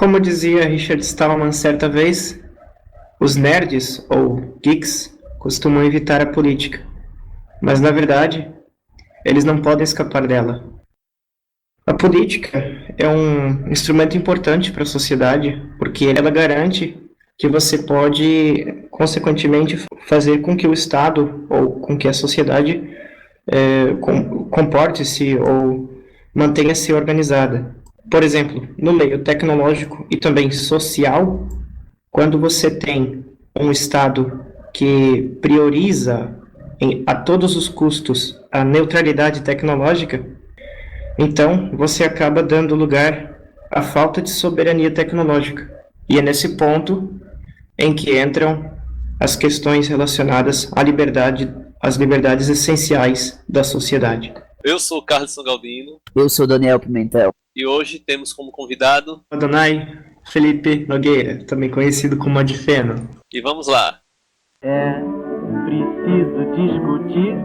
Como dizia Richard Stallman certa vez, os nerds, ou geeks, costumam evitar a política, mas na verdade, eles não podem escapar dela. A política é um instrumento importante para a sociedade, porque ela garante que você pode, consequentemente, fazer com que o Estado ou com que a sociedade comporte-se ou mantenha-se organizada. Por exemplo, no meio tecnológico e também social, quando você tem um Estado que prioriza a todos os custos a neutralidade tecnológica, então você acaba dando lugar à falta de soberania tecnológica. E é nesse ponto em que entram as questões relacionadas à liberdade, às liberdades essenciais da sociedade. Eu sou o Carlos Galdino. Eu sou Daniel Pimentel. E hoje temos como convidado Adonai Felipe Nogueira, também conhecido como Adifeno. E vamos lá. É preciso discutir,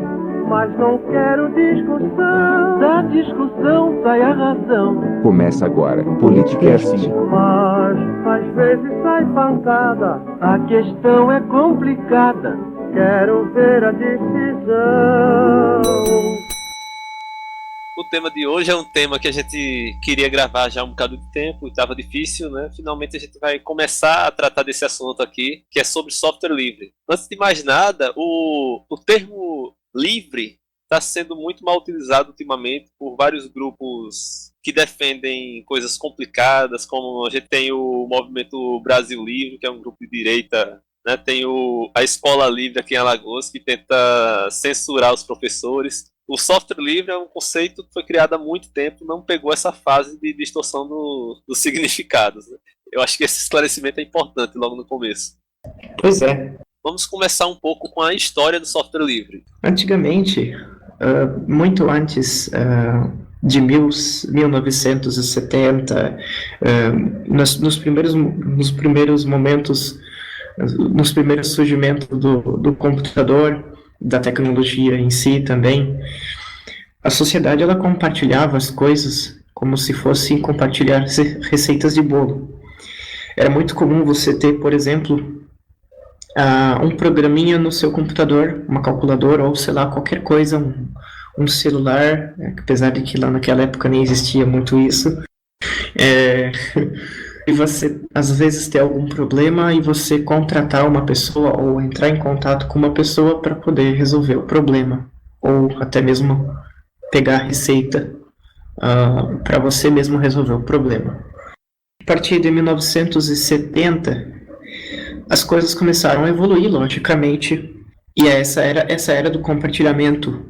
mas não quero discussão. Da discussão sai a razão. Começa agora, Politicast. Mas às vezes sai pancada. A questão é complicada. Quero ver a decisão. O tema de hoje é um tema que a gente queria gravar já há um bocado de tempo e estava difícil, né? Finalmente a gente vai começar a tratar desse assunto aqui, que é sobre software livre. Antes de mais nada, o termo livre está sendo muito mal utilizado ultimamente por vários grupos que defendem coisas complicadas, como a gente tem o Movimento Brasil Livre, que é um grupo de direita, né? Tem a Escola Livre aqui em Alagoas, que tenta censurar os professores. O software livre é um conceito que foi criado há muito tempo, não pegou essa fase de distorção dos significados, né? Eu acho que esse esclarecimento é importante logo no começo. Pois é. Vamos começar um pouco com a história do software livre. Antigamente, muito antes de 1970, nos primeiros momentos, nos primeiros surgimentos do computador, da tecnologia em si também, a sociedade ela compartilhava as coisas como se fossem compartilhar receitas de bolo. Era muito comum você ter, por exemplo, um programinha no seu computador, uma calculadora ou sei lá, qualquer coisa, um celular, apesar de que lá naquela época nem existia muito isso, e você às vezes ter algum problema e você contratar uma pessoa ou entrar em contato com uma pessoa para poder resolver o problema, ou até mesmo pegar a receita para você mesmo resolver o problema. A partir de 1970, as coisas começaram a evoluir, logicamente, e essa era do compartilhamento.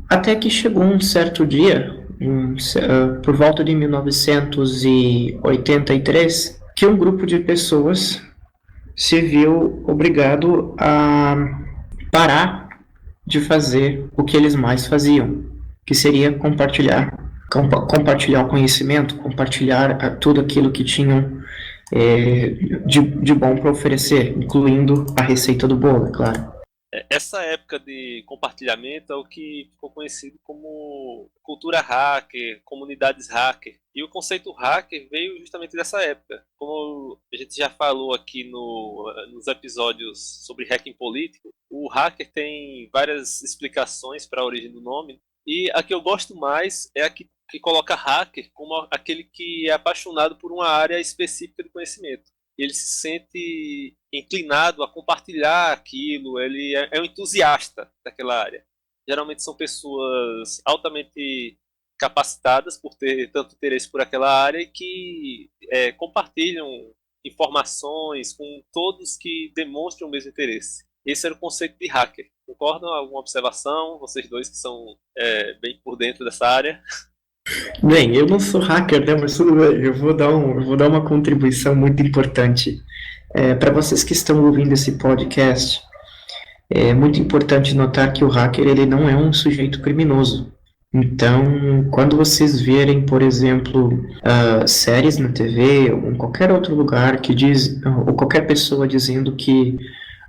Até que chegou um certo dia, por volta de 1983, que um grupo de pessoas se viu obrigado a parar de fazer o que eles mais faziam, que seria compartilhar o conhecimento, compartilhar tudo aquilo que tinham de bom para oferecer, incluindo a receita do bolo, é claro. Essa época de compartilhamento é o que ficou conhecido como cultura hacker, comunidades hacker. E o conceito hacker veio justamente dessa época. Como a gente já falou aqui nos episódios sobre hacking político, o hacker tem várias explicações para a origem do nome. E a que eu gosto mais é a que coloca hacker como aquele que é apaixonado por uma área específica de conhecimento. Ele se sente inclinado a compartilhar aquilo, ele é um entusiasta daquela área. Geralmente são pessoas altamente capacitadas por ter tanto interesse por aquela área e que compartilham informações com todos que demonstram o mesmo interesse. Esse era o conceito de hacker. Concordam? Alguma observação? Vocês dois que são bem por dentro dessa área. Bem, eu não sou hacker, né, mas tudo bem, eu vou dar uma contribuição muito importante. Para vocês que estão ouvindo esse podcast, é muito importante notar que o hacker ele não é um sujeito criminoso. Então, quando vocês verem, por exemplo, séries na TV ou em qualquer outro lugar que diz, ou qualquer pessoa dizendo que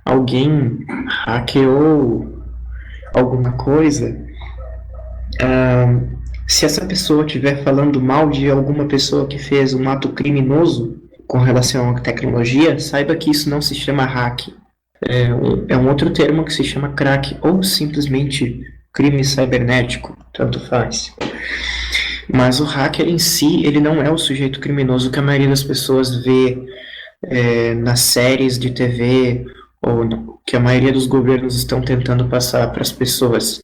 alguém hackeou alguma coisa, Se essa pessoa estiver falando mal de alguma pessoa que fez um ato criminoso com relação à tecnologia, saiba que isso não se chama hack. É um outro termo que se chama crack, ou simplesmente crime cibernético, tanto faz. Mas o hacker em si, ele não é o sujeito criminoso que a maioria das pessoas vê nas séries de TV, ou que a maioria dos governos estão tentando passar para as pessoas.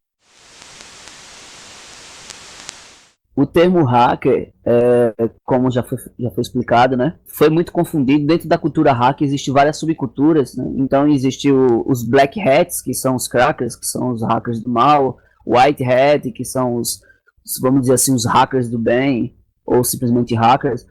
O termo hacker, como já foi explicado, né, foi muito confundido. Dentro da cultura hacker existem várias subculturas, né? Então existe os black hats, que são os crackers, que são os hackers do mal, white hat, que são vamos dizer assim, os hackers do bem, ou simplesmente hackers.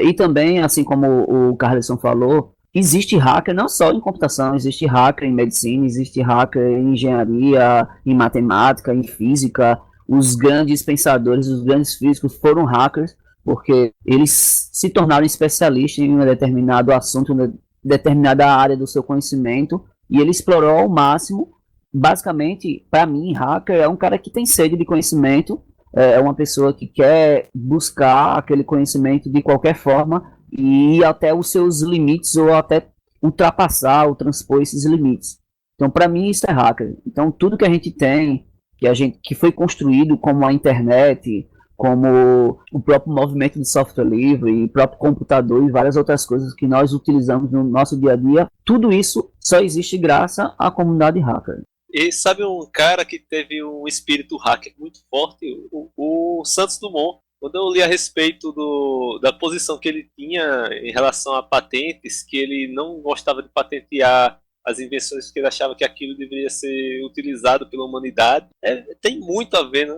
E também, assim como o Carlson falou, existe hacker não só em computação, existe hacker em medicina, existe hacker em engenharia, em matemática, em física. Os grandes pensadores, os grandes físicos foram hackers, porque eles se tornaram especialistas em um determinado assunto, em determinada área do seu conhecimento, e ele explorou ao máximo. Basicamente, para mim, hacker é um cara que tem sede de conhecimento, é uma pessoa que quer buscar aquele conhecimento de qualquer forma e ir até os seus limites ou até ultrapassar ou transpor esses limites. Então, para mim, isso é hacker. Então, tudo que a gente tem, que foi construído como a internet, como o próprio movimento de software livre, o próprio computador e várias outras coisas que nós utilizamos no nosso dia a dia, tudo isso só existe graças à comunidade hacker. E sabe um cara que teve um espírito hacker muito forte? O Santos Dumont. Quando eu li a respeito da posição que ele tinha em relação a patentes, que ele não gostava de patentear as invenções porque ele achava que aquilo deveria ser utilizado pela humanidade, tem muito a ver, né,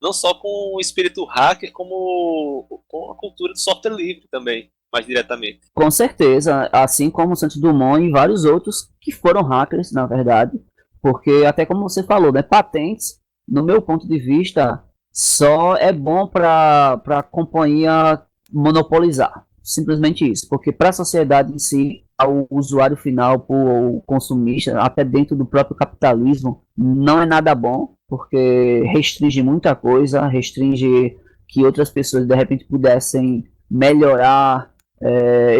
não só com o espírito hacker, como com a cultura do software livre também, mais diretamente. Com certeza, assim como o Santos Dumont e vários outros que foram hackers, na verdade, porque até como você falou, né, patentes, no meu ponto de vista, só é bom para a companhia monopolizar, simplesmente isso, porque para a sociedade em si, ao usuário final, para o consumista, até dentro do próprio capitalismo, não é nada bom, porque restringe muita coisa, restringe que outras pessoas de repente pudessem melhorar,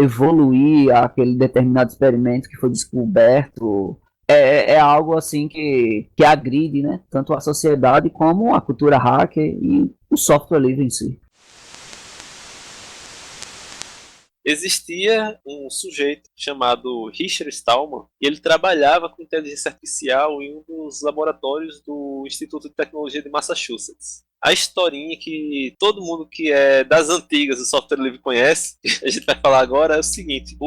evoluir aquele determinado experimento que foi descoberto. É algo assim que agride, né, tanto a sociedade como a cultura hacker e o software livre em si. Existia um sujeito chamado Richard Stallman e ele trabalhava com inteligência artificial em um dos laboratórios do Instituto de Tecnologia de Massachusetts. A historinha que todo mundo que é das antigas do software livre conhece, que a gente vai falar agora, é o seguinte: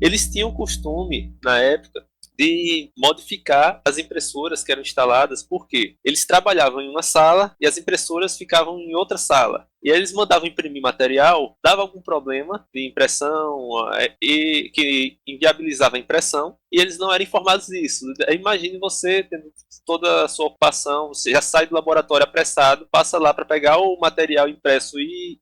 eles tinham o costume, na época, de modificar as impressoras que eram instaladas, porque eles trabalhavam em uma sala e as impressoras ficavam em outra sala. E aí eles mandavam imprimir material, dava algum problema de impressão e que inviabilizava a impressão, e eles não eram informados disso. Imagine você tendo toda a sua ocupação, você já sai do laboratório apressado, passa lá para pegar o material impresso e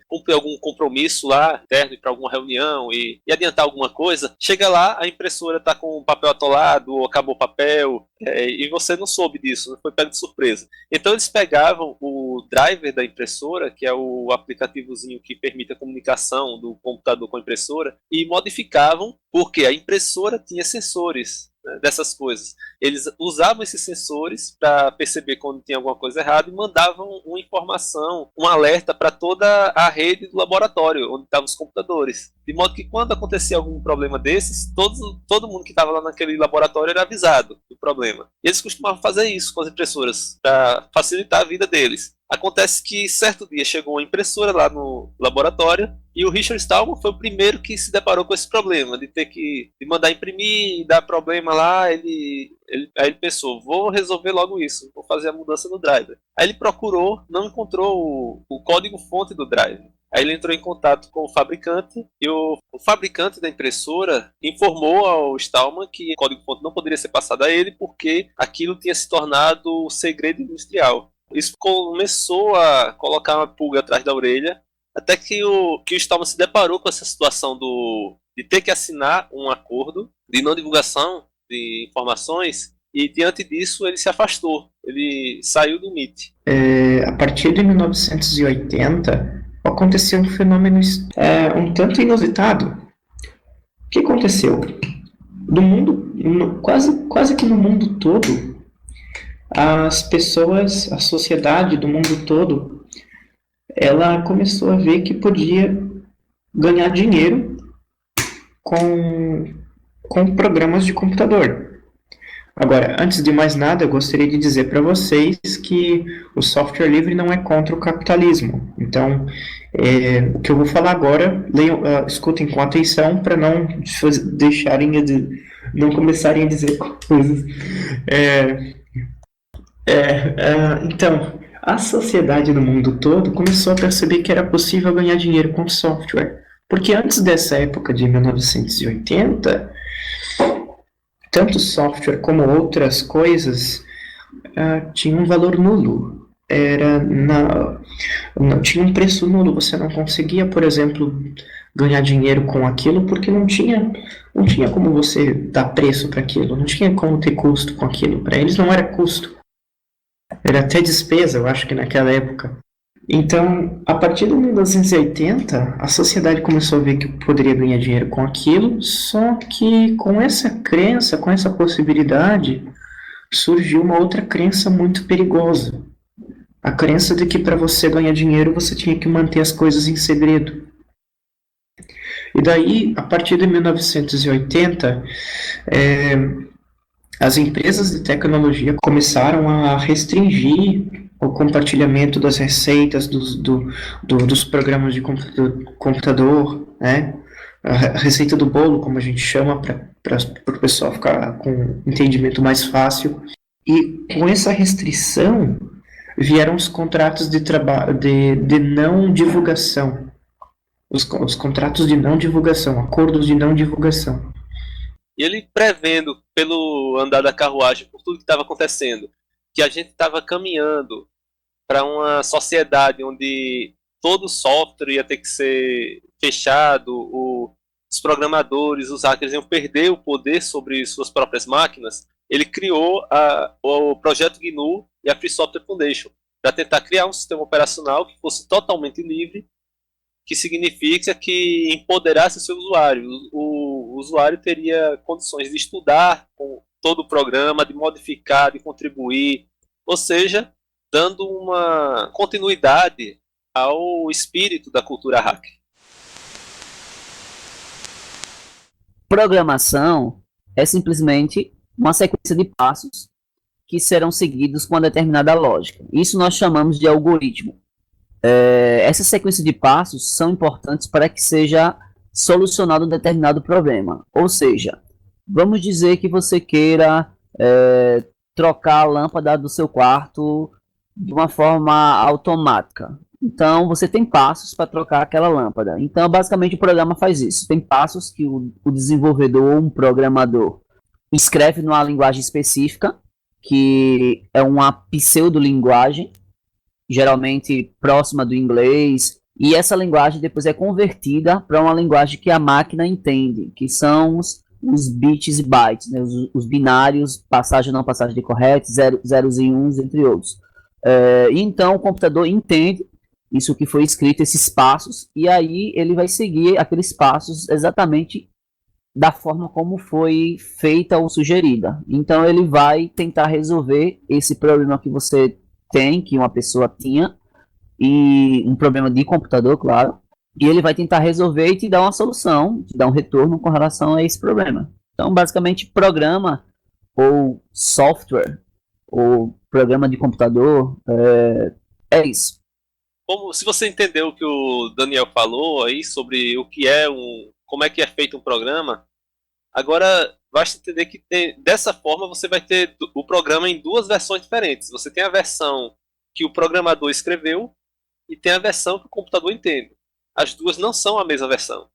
cumprir algum compromisso lá interno para alguma reunião e adiantar alguma coisa. Chega lá, a impressora está com o papel atolado, ou acabou o papel, e você não soube disso, não foi pego de surpresa. Então eles pegavam o driver da impressora, que é o aplicativozinho que permite a comunicação do computador com a impressora, e modificavam, porque a impressora tinha sensores, né, dessas coisas. Eles usavam esses sensores para perceber quando tinha alguma coisa errada e mandavam uma informação, um alerta para toda a rede do laboratório, onde estavam os computadores. De modo que quando acontecia algum problema desses, todo mundo que estava lá naquele laboratório era avisado do problema. E eles costumavam fazer isso com as impressoras, para facilitar a vida deles. Acontece que certo dia chegou uma impressora lá no laboratório e o Richard Stallman foi o primeiro que se deparou com esse problema de ter que mandar imprimir e dar problema lá. Aí ele pensou, vou resolver logo isso, vou fazer a mudança no driver. Aí ele procurou, não encontrou o código-fonte do driver. Aí ele entrou em contato com o fabricante e o fabricante da impressora informou ao Stallman que o código-fonte não poderia ser passado a ele porque aquilo tinha se tornado segredo industrial. Isso começou a colocar uma pulga atrás da orelha, até que o Stallman se deparou com essa situação de ter que assinar um acordo de não divulgação de informações e diante disso ele se afastou, ele saiu do MIT. A partir de 1980, aconteceu um fenômeno um tanto inusitado. O que aconteceu? No mundo, quase que no mundo todo, as pessoas, a sociedade do mundo todo, ela começou a ver que podia ganhar dinheiro com programas de computador. Agora, antes de mais nada, eu gostaria de dizer para vocês que o software livre não é contra o capitalismo. Então, o que eu vou falar agora, escutem com atenção para não não começarem a dizer coisas. Então, a sociedade no mundo todo começou a perceber que era possível ganhar dinheiro com software. Porque antes dessa época de 1980, tanto software como outras coisas tinham um valor nulo. Tinha um preço nulo. Você não conseguia, por exemplo, ganhar dinheiro com aquilo porque não tinha como você dar preço para aquilo. Não tinha como ter custo com aquilo. Para eles não era custo. Era até despesa, eu acho que naquela época. Então, a partir de 1980, a sociedade começou a ver que poderia ganhar dinheiro com aquilo, só que com essa crença, com essa possibilidade, surgiu uma outra crença muito perigosa. A crença de que para você ganhar dinheiro, você tinha que manter as coisas em segredo. E daí, a partir de 1980, as empresas de tecnologia começaram a restringir o compartilhamento das receitas dos programas de computador, né? A receita do bolo, como a gente chama, para o pessoal ficar com um entendimento mais fácil. E com essa restrição vieram os contratos de não divulgação. Os contratos de não divulgação, acordos de não divulgação. E ele prevendo, pelo andar da carruagem, por tudo que estava acontecendo, que a gente estava caminhando para uma sociedade onde todo software ia ter que ser fechado, os programadores, os hackers iam perder o poder sobre suas próprias máquinas, ele criou o projeto GNU e a Free Software Foundation para tentar criar um sistema operacional que fosse totalmente livre, que significa que empoderasse o seu usuário. O usuário teria condições de estudar com todo o programa, de modificar, de contribuir, ou seja, dando uma continuidade ao espírito da cultura hacker. Programação é simplesmente uma sequência de passos que serão seguidos com uma determinada lógica. Isso nós chamamos de algoritmo. Essa sequência de passos são importantes para que seja solucionado um determinado problema. Ou seja, vamos dizer que você queira trocar a lâmpada do seu quarto de uma forma automática. Então, você tem passos para trocar aquela lâmpada. Então, basicamente, o programa faz isso. Tem passos que o desenvolvedor, um programador, escreve numa linguagem específica, que é uma pseudolinguagem, geralmente próxima do inglês, e essa linguagem depois é convertida para uma linguagem que a máquina entende, que são os bits e bytes, né, os binários, passagem ou não passagem de correto, zeros e uns, entre outros. Então, o computador entende isso que foi escrito, esses passos, e aí ele vai seguir aqueles passos exatamente da forma como foi feita ou sugerida. Então, ele vai tentar resolver esse problema que você tem, que uma pessoa tinha, e um problema de computador, claro, e ele vai tentar resolver e te dar uma solução, te dar um retorno com relação a esse problema. Então, basicamente, programa ou software ou programa de computador é isso. Se você entendeu o que o Daniel falou aí sobre o que é como é que é feito um programa, agora basta entender que dessa forma você vai ter o programa em duas versões diferentes. Você tem a versão que o programador escreveu e tem a versão que o computador entende. As duas não são a mesma versão.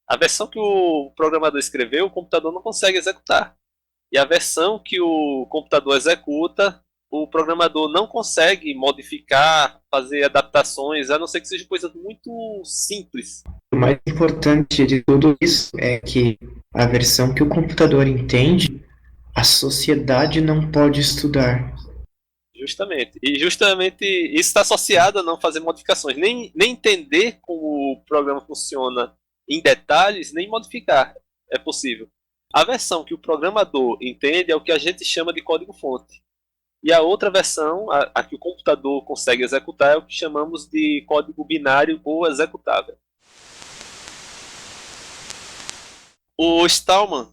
A versão que o programador escreveu, o computador não consegue executar. E a versão que o computador executa, o programador não consegue modificar, fazer adaptações, a não ser que seja coisa muito simples. O mais importante de tudo isso é que a versão que o computador entende A sociedade não pode estudar. Justamente. E justamente isso está associado a não fazer modificações. Nem entender como o programa funciona em detalhes, nem modificar é possível. A versão que o programador entende é o que a gente chama de código-fonte. E a outra versão, a que o computador consegue executar, é o que chamamos de código binário ou executável. O Stallman,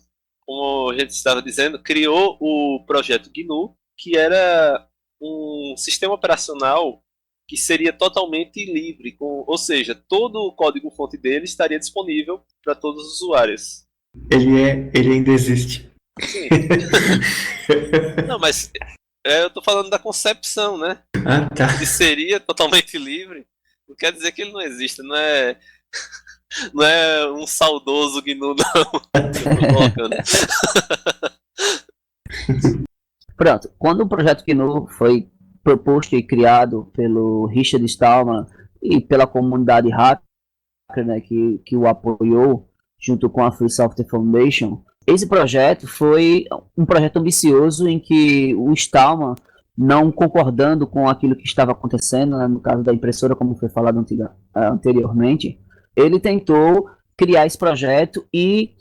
como a gente estava dizendo, criou o projeto GNU, que era um sistema operacional que seria totalmente livre, ou seja, todo o código-fonte dele estaria disponível para todos os usuários. Ele ainda existe. Sim. Não, mas eu tô falando da concepção, né? Ah, tá. Ele seria totalmente livre. Não quer dizer que ele não exista, não é um saudoso GNU, não. Pronto, quando o projeto GNU foi proposto e criado pelo Richard Stallman e pela comunidade hacker, né, que o apoiou junto com a Free Software Foundation, esse projeto foi um projeto ambicioso em que o Stallman, não concordando com aquilo que estava acontecendo, né, no caso da impressora, como foi falado anteriormente, ele tentou criar esse projeto e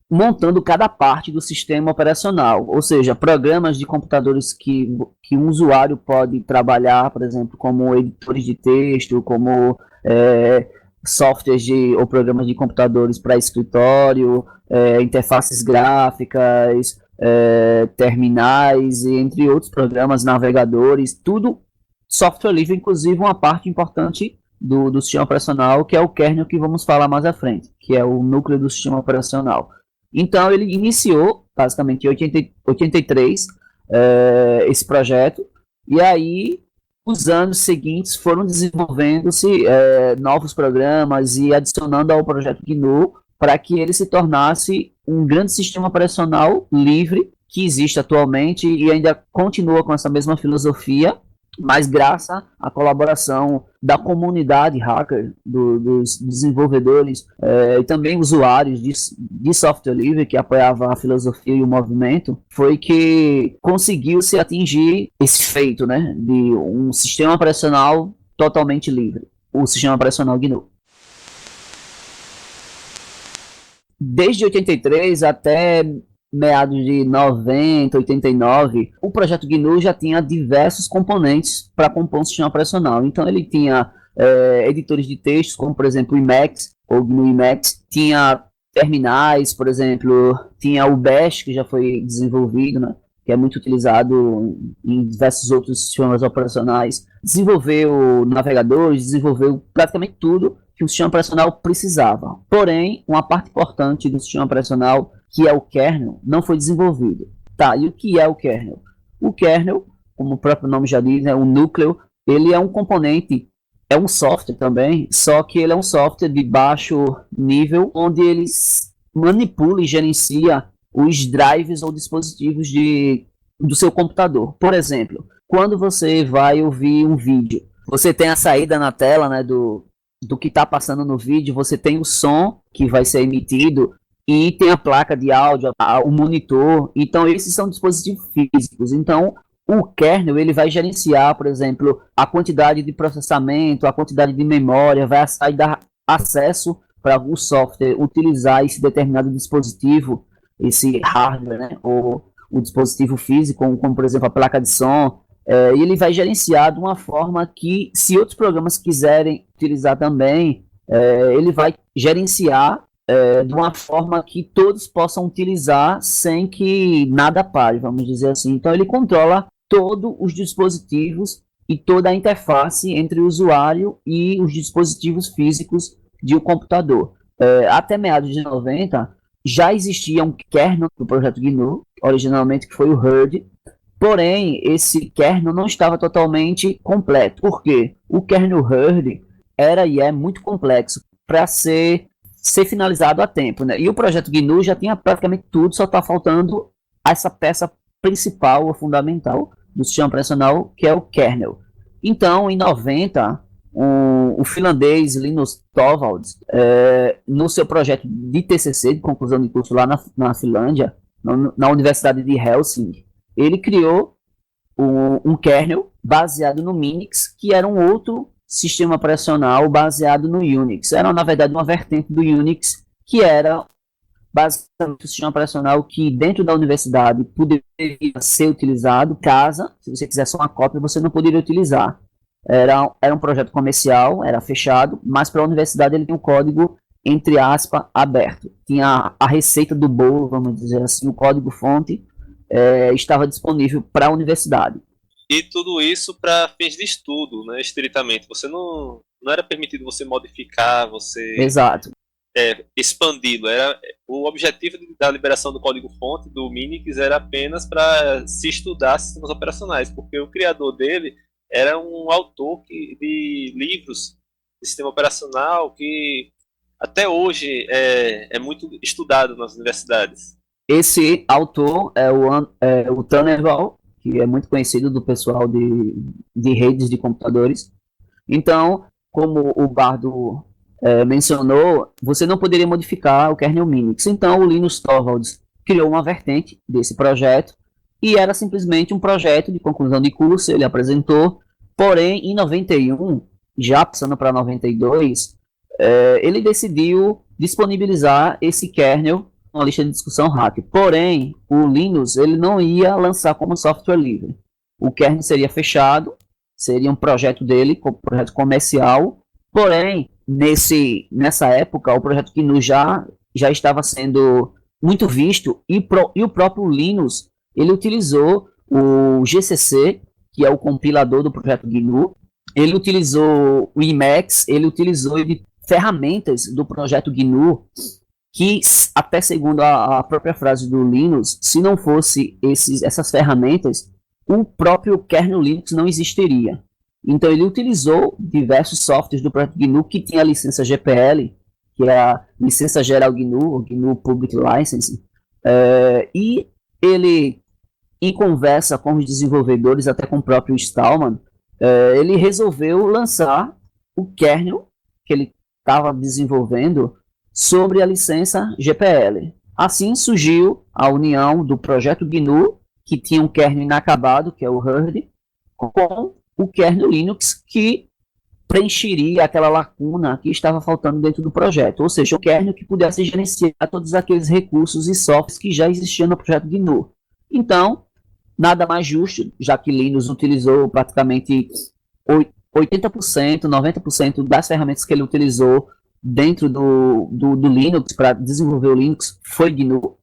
montando cada parte do sistema operacional, ou seja, programas de computadores que um usuário pode trabalhar, por exemplo, como editores de texto, como softwares ou programas de computadores para escritório, interfaces gráficas, terminais, e entre outros programas, navegadores, tudo software livre, inclusive uma parte importante do sistema operacional, que é o kernel, que vamos falar mais à frente, que é o núcleo do sistema operacional. Então ele iniciou, basicamente, em 83, esse projeto, e aí os anos seguintes foram desenvolvendo-se novos programas e adicionando ao projeto GNU para que ele se tornasse um grande sistema operacional livre que existe atualmente e ainda continua com essa mesma filosofia, mas graças à colaboração da comunidade hacker, dos desenvolvedores e também usuários de software livre que apoiava a filosofia e o movimento, foi que conseguiu-se atingir esse feito, né, de um sistema operacional totalmente livre, o sistema operacional GNU. Desde 83 até meados de 90, 89, o projeto GNU já tinha diversos componentes para compor um sistema operacional. Então ele tinha editores de textos, como por exemplo o Emacs, ou GNU Emacs, tinha terminais, por exemplo, tinha o Bash, que já foi desenvolvido, né, que é muito utilizado em diversos outros sistemas operacionais, desenvolveu navegadores, desenvolveu praticamente tudo que o sistema operacional precisava. Porém, uma parte importante do sistema operacional, que é o kernel, não foi desenvolvido. Tá, e o que é o kernel? O kernel, como o próprio nome já diz, o núcleo, ele é um componente, é um software também, só que ele é um software de baixo nível, onde ele manipula e gerencia os drives ou dispositivos do seu computador. Por exemplo, quando você vai ouvir um vídeo, você tem a saída na tela, né, do que está passando no vídeo, você tem o som que vai ser emitido e tem a placa de áudio, o monitor. Então esses são dispositivos físicos. Então o kernel ele vai gerenciar, por exemplo, a quantidade de processamento, a quantidade de memória, vai dar acesso para o software utilizar esse determinado dispositivo, esse hardware, né, ou o dispositivo físico, como por exemplo a placa de som. E ele vai gerenciar de uma forma que, se outros programas quiserem utilizar também, ele vai gerenciar de uma forma que todos possam utilizar sem que nada pare, vamos dizer assim. Então ele controla todos os dispositivos e toda a interface entre o usuário e os dispositivos físicos de um computador. Até meados de 90, já existia um kernel do projeto GNU, originalmente, que foi o HURD. Porém, esse kernel não estava totalmente completo. Por quê? O kernel HURD era e é muito complexo para ser finalizado a tempo, né? E o projeto GNU já tinha praticamente tudo, só está faltando essa peça principal ou fundamental do sistema operacional, que é o kernel. Então, em 90, o finlandês Linus Torvalds, no seu projeto de TCC, de conclusão de curso lá na Finlândia, na Universidade de Helsinki, ele criou um kernel baseado no Minix, que era um outro sistema operacional baseado no Unix. Era, na verdade, uma vertente do Unix, que era basicamente um sistema operacional que dentro da universidade poderia ser utilizado, caso, se você quisesse uma cópia, você não poderia utilizar. Era um projeto comercial, era fechado, mas para a universidade ele tinha um código, entre aspas, aberto. Tinha a receita do bolo, vamos dizer assim, o código-fonte estava disponível para a universidade. E tudo isso para fins de estudo, né, estritamente. Você não era permitido você modificar, você... Exato. Expandi-lo. O objetivo da liberação do código-fonte do Minix era apenas para se estudar sistemas operacionais, porque o criador dele era um autor de livros de sistema operacional que até hoje é muito estudado nas universidades. Esse autor é o Tannerval, que é muito conhecido do pessoal de redes de computadores. Então, como o Bardo mencionou, você não poderia modificar o kernel Minix. Então, o Linus Torvalds criou uma vertente desse projeto e era simplesmente um projeto de conclusão de curso, ele apresentou, porém, em 91, já passando para 92, ele decidiu disponibilizar esse kernel uma lista de discussão hack. Porém, o Linus ele não ia lançar como software livre. O kernel seria fechado, seria um projeto dele, um projeto comercial. Porém, nessa época, o projeto GNU já estava sendo muito visto e o próprio Linus ele utilizou o GCC, que é o compilador do projeto GNU. Ele utilizou o Emacs, ele utilizou ferramentas do projeto GNU que, até segundo a própria frase do Linus, se não fosse essas ferramentas, o próprio kernel Linux não existiria. Então ele utilizou diversos softwares do projeto GNU que tinha a licença GPL, que é a licença geral GNU, ou GNU Public License, e ele, em conversa com os desenvolvedores, até com o próprio Stallman, ele resolveu lançar o kernel que ele estava desenvolvendo sobre a licença GPL. Assim surgiu a união do projeto GNU, que tinha um kernel inacabado, que é o Hurd, com o kernel Linux, que preencheria aquela lacuna que estava faltando dentro do projeto, ou seja, um kernel que pudesse gerenciar todos aqueles recursos e softwares que já existiam no projeto GNU. Então, nada mais justo, já que Linus utilizou praticamente 80%, 90% das ferramentas que ele utilizou dentro do Linux para desenvolver o Linux foi GNU,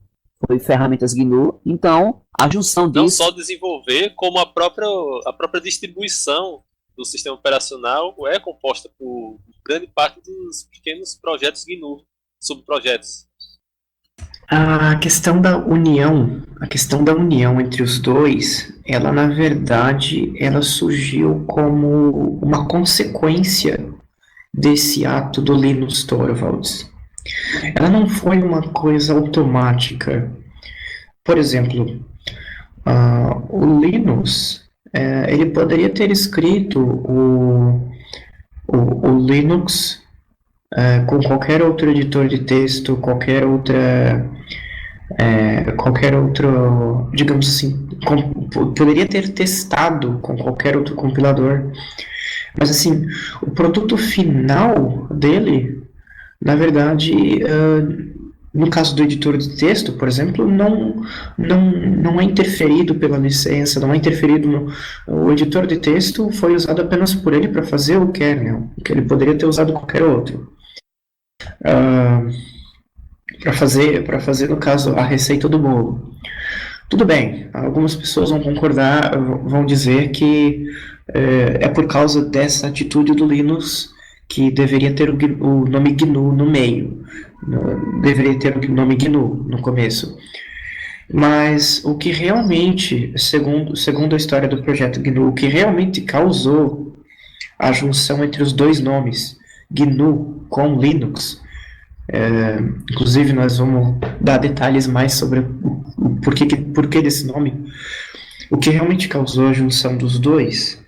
foi ferramentas GNU. Então, a junção disso... Não só desenvolver, como a própria distribuição do sistema operacional é composta por grande parte dos pequenos projetos GNU, subprojetos. A questão da união entre os dois, ela na verdade, ela surgiu como uma consequência desse ato do Linus Torvalds. Ela não foi uma coisa automática. Por exemplo, o Linus, ele poderia ter escrito o Linux com qualquer outro editor de texto, qualquer outro, digamos assim, poderia ter testado com qualquer outro compilador. Mas assim, o produto final dele, na verdade, no caso do editor de texto, por exemplo, não é interferido pela licença, não é interferido o editor de texto foi usado apenas por ele para fazer o kernel, que ele poderia ter usado qualquer outro. Para fazer, no caso, a receita do bolo. Tudo bem, algumas pessoas vão concordar, vão dizer que é por causa dessa atitude do Linus que deveria ter o nome GNU no meio, deveria ter o nome GNU no começo. Mas o que realmente, segundo a história do projeto GNU, o que realmente causou a junção entre os dois nomes, GNU com Linux, inclusive nós vamos dar detalhes mais sobre o porquê desse nome. O que realmente causou a junção dos dois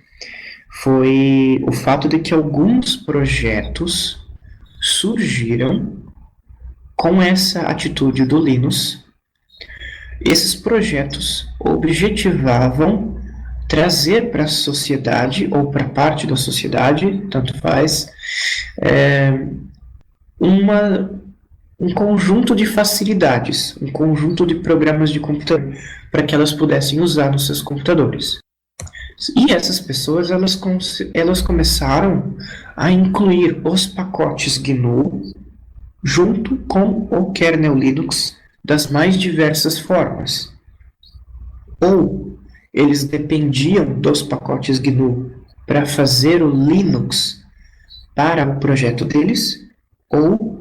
foi o fato de que alguns projetos surgiram com essa atitude do Linus, Esses projetos objetivavam trazer para a sociedade, ou para parte da sociedade, tanto faz, um conjunto de facilidades, um conjunto de programas de computador, para que elas pudessem usar nos seus computadores. E essas pessoas, elas começaram a incluir os pacotes GNU junto com o kernel Linux das mais diversas formas. Ou eles dependiam dos pacotes GNU para fazer o Linux para o projeto deles, ou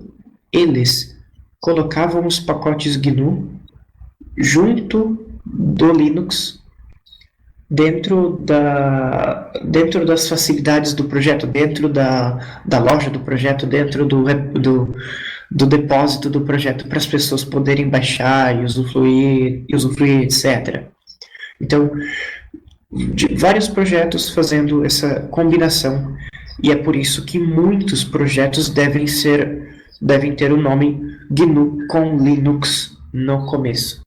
eles colocavam os pacotes GNU junto do Linux dentro das facilidades do projeto, dentro da loja do projeto, dentro do depósito do projeto, para as pessoas poderem baixar e usufruir, etc. Então, vários projetos fazendo essa combinação, e é por isso que muitos projetos devem ter o nome GNU com Linux no começo.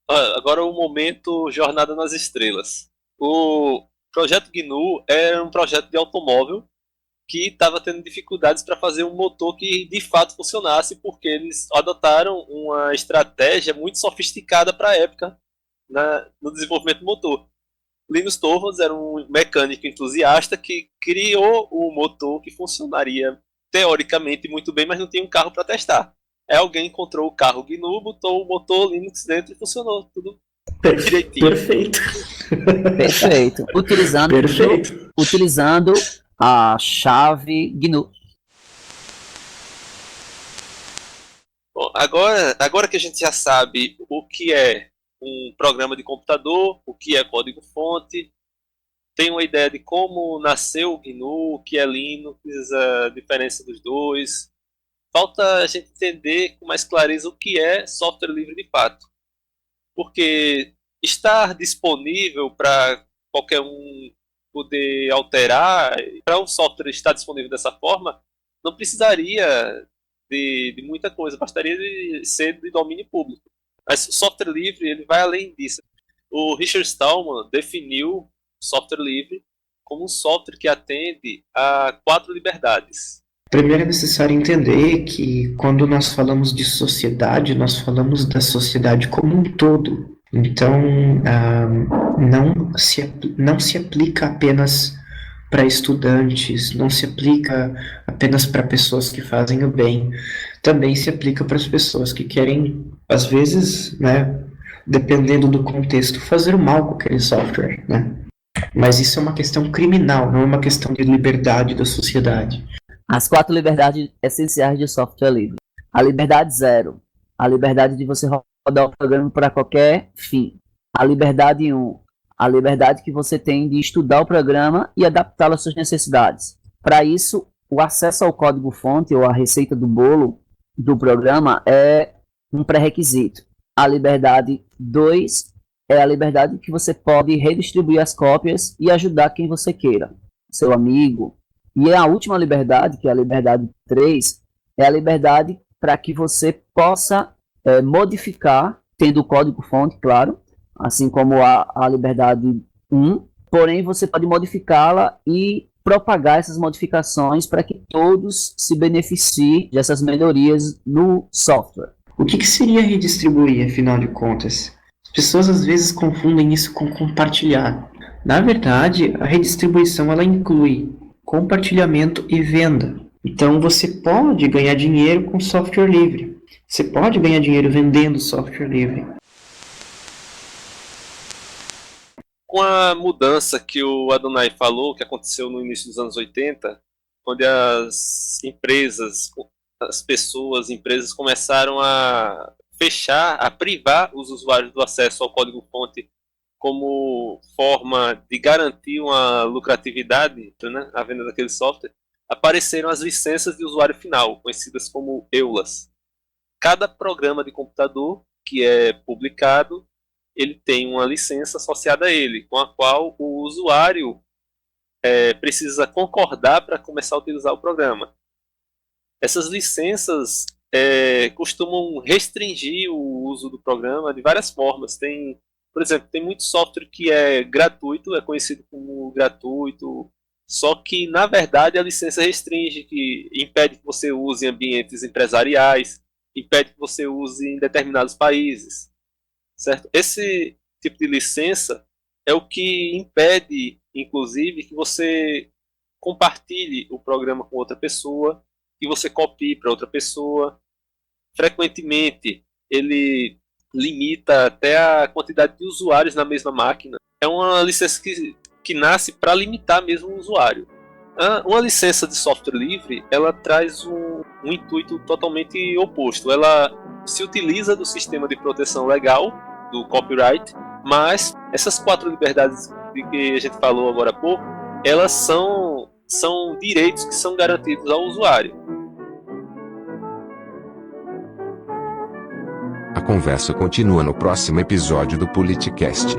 Agora o momento Jornada nas Estrelas. O projeto GNU era um projeto de automóvel que estava tendo dificuldades para fazer um motor que de fato funcionasse, porque eles adotaram uma estratégia muito sofisticada para a época no desenvolvimento do motor. Linus Torvalds era um mecânico entusiasta que criou um motor que funcionaria teoricamente muito bem, mas não tinha um carro para testar. Aí alguém encontrou o carro GNU, botou o motor Linux dentro e funcionou tudo direitinho. Perfeito. Perfeito. Utilizando a chave GNU. Bom, agora que a gente já sabe o que é um programa de computador, o que é código-fonte, tem uma ideia de como nasceu o GNU, o que é Linux, a diferença dos dois. Falta a gente entender com mais clareza o que é software livre de fato. Porque estar disponível para qualquer um poder alterar, para um software estar disponível dessa forma, não precisaria de muita coisa, bastaria de ser de domínio público. Mas o software livre ele vai além disso. O Richard Stallman definiu software livre como um software que atende a 4 liberdades. Primeiro é necessário entender que quando nós falamos de sociedade, nós falamos da sociedade como um todo. Então, não se aplica apenas para estudantes, não se aplica apenas para pessoas que fazem o bem. Também se aplica para as pessoas que querem, às vezes, né, dependendo do contexto, fazer o mal com aquele software, né? Mas isso é uma questão criminal, não é uma questão de liberdade da sociedade. As 4 liberdades essenciais de software livre. A liberdade 0. A liberdade de você rodar o programa para qualquer fim. A liberdade 1. A liberdade que você tem de estudar o programa e adaptá-lo às suas necessidades. Para isso, o acesso ao código-fonte ou à receita do bolo do programa é um pré-requisito. A liberdade 2 é a liberdade que você pode redistribuir as cópias e ajudar quem você queira. Seu amigo. E a última liberdade, que é a liberdade 3, é a liberdade para que você possa modificar, tendo o código-fonte, claro, assim como a liberdade 1, porém você pode modificá-la e propagar essas modificações para que todos se beneficiem dessas melhorias no software. O que seria redistribuir, afinal de contas? As pessoas às vezes confundem isso com compartilhar. Na verdade, a redistribuição ela inclui compartilhamento e venda. Então você pode ganhar dinheiro com software livre. Você pode ganhar dinheiro vendendo software livre. Com a mudança que o Adonai falou, que aconteceu no início dos anos 80, onde as empresas começaram a fechar, a privar os usuários do acesso ao código-fonte como forma de garantir uma lucratividade, né, a venda daquele software, apareceram as licenças de usuário final, conhecidas como EULAs. Cada programa de computador que é publicado, ele tem uma licença associada a ele, com a qual o usuário precisa concordar para começar a utilizar o programa. Essas licenças costumam restringir o uso do programa de várias formas. Por exemplo, tem muito software que é gratuito, é conhecido como gratuito, só que, na verdade, a licença restringe, que impede que você use em ambientes empresariais, impede que você use em determinados países, certo? Esse tipo de licença é o que impede, inclusive, que você compartilhe o programa com outra pessoa, que você copie para outra pessoa. Frequentemente, ele limita até a quantidade de usuários na mesma máquina. É uma licença que nasce para limitar mesmo o usuário. Uma licença de software livre, ela traz um intuito totalmente oposto. Ela se utiliza do sistema de proteção legal, do copyright, mas essas 4 liberdades de que a gente falou agora há pouco, elas são direitos que são garantidos ao usuário. A conversa continua no próximo episódio do Politicast.